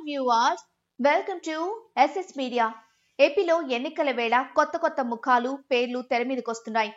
viewers, welcome to SS Media. ఏపీలో ఎన్నికల వేళ కొత్త ముఖాలు పేర్లు తెరమీదకొస్తున్నాయి.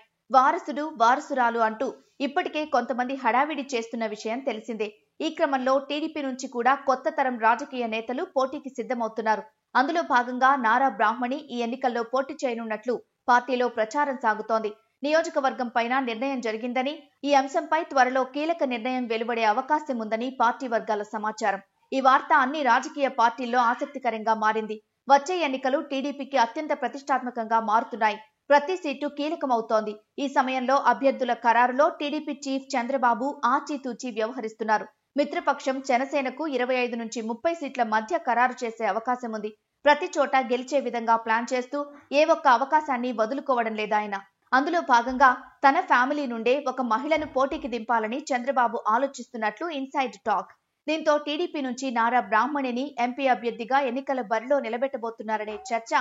వారసురాలు అంటూ ఇప్పటికే కొంతమంది హడావిడి చేస్తున్న విషయం తెలిసిందే. ఈ క్రమంలో టీడీపీ నుంచి కూడా కొత్త తరం రాజకీయ నేతలు పోటీకి సిద్ధమవుతున్నారు. అందులో భాగంగా నారా బ్రాహ్మణి ఈ ఎన్నికల్లో పోటీ చేయనున్నట్లు పార్టీలో ప్రచారం సాగుతోంది. నియోజకవర్గం పైన నిర్ణయం జరిగిందని, ఈ అంశంపై త్వరలో కీలక నిర్ణయం వెలువడే అవకాశం ఉందని పార్టీ వర్గాల సమాచారం. ఈ వార్త అన్ని రాజకీయ పార్టీల్లో ఆసక్తికరంగా మారింది. వచ్చే ఎన్నికలు టీడీపీకి అత్యంత ప్రతిష్టాత్మకంగా మారుతున్నాయి. ప్రతి సీటు కీలకమవుతోంది. ఈ సమయంలో అభ్యర్థుల ఖరారులో టీడీపీ చీఫ్ చంద్రబాబు ఆచితూచి వ్యవహరిస్తున్నారు. మిత్రపక్షం జనసేనకు 25 నుంచి 30 సీట్ల మధ్య ఖరారు చేసే అవకాశం ఉంది. ప్రతి చోట గెలిచే విధంగా ప్లాన్ చేస్తూ ఏ ఒక్క అవకాశాన్ని వదులుకోవడం లేదాయన. అందులో భాగంగా తన ఫ్యామిలీ నుండే ఒక మహిళను పోటీకి దింపాలని చంద్రబాబు ఆలోచిస్తున్నట్లు ఇన్సైడ్ టాక్. దీంతో టీడీపీ నుంచి నారా బ్రాహ్మణిని ఎంపీ అభ్యర్థిగా ఎన్నికల బరిలో నిలబెట్టబోతున్నారనే చర్చ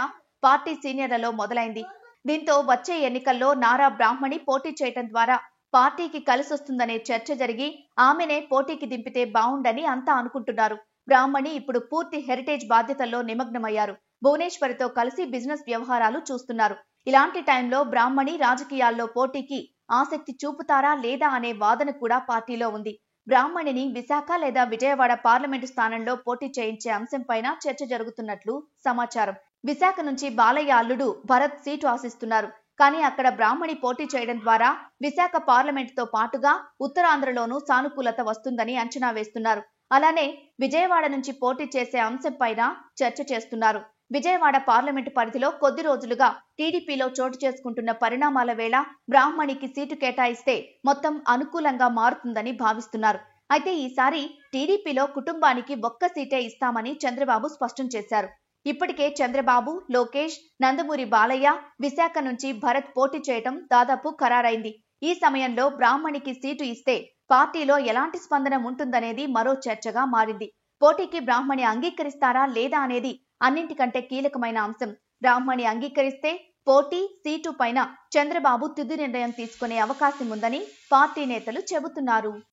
పార్టీ సీనియర్లలో మొదలైంది. దీంతో వచ్చే ఎన్నికల్లో నారా బ్రాహ్మణి పోటీ చేయడం ద్వారా పార్టీకి కలిసొస్తుందనే చర్చ జరిగి ఆమెనే పోటీకి దింపితే బావుండని అంతా అనుకుంటున్నారు. బ్రాహ్మణి ఇప్పుడు పూర్తి హెరిటేజ్ బాధ్యతల్లో నిమగ్నమయ్యారు. భువనేశ్వరితో కలిసి బిజినెస్ వ్యవహారాలు చూస్తున్నారు. ఇలాంటి టైంలో బ్రాహ్మణి రాజకీయాల్లో పోటీకి ఆసక్తి చూపుతారా లేదా అనే వాదన కూడా పార్టీలో ఉంది. బ్రాహ్మణిని విశాఖ లేదా విజయవాడ పార్లమెంటు స్థానంలో పోటీ చేయించే అంశంపైన చర్చ జరుగుతున్నట్లు సమాచారం. విశాఖ నుంచి బాలయ్య అల్లుడు భరత్ సీటు ఆశిస్తున్నారు. కానీ అక్కడ బ్రాహ్మణి పోటీ చేయడం ద్వారా విశాఖ పార్లమెంటుతో పాటుగా ఉత్తరాంధ్రలోనూ సానుకూలత వస్తుందని అంచనా వేస్తున్నారు. అలానే విజయవాడ నుంచి పోటీ చేసే అంశంపైన చర్చ చేస్తున్నారు. విజయవాడ పార్లమెంటు పరిధిలో కొద్ది రోజులుగా టీడీపీలో చోటు చేసుకుంటున్న పరిణామాల వేళ బ్రాహ్మణికి సీటు కేటాయిస్తే మొత్తం అనుకూలంగా మారుతుందని భావిస్తున్నారు. అయితే ఈసారి టీడీపీలో కుటుంబానికి ఒక్క సీటే ఇస్తామని చంద్రబాబు స్పష్టం చేశారు. ఇప్పటికే చంద్రబాబు, లోకేష్, నందమూరి బాలయ్య, విశాఖ నుంచి భరత్ పోటీ చేయడం దాదాపు ఖరారైంది. ఈ సమయంలో బ్రాహ్మణికి సీటు ఇస్తే పార్టీలో ఎలాంటి స్పందన ఉంటుందనేది మరో చర్చగా మారింది. పోటీకి బ్రాహ్మణి అంగీకరిస్తారా లేదా అనేది అన్నింటికంటే కీలకమైన అంశం. బ్రాహ్మణి అంగీకరిస్తే పోటీ, సీటు పైన చంద్రబాబు తుది నిర్ణయం తీసుకునే అవకాశం ఉందని పార్టీ నేతలు చెబుతున్నారు.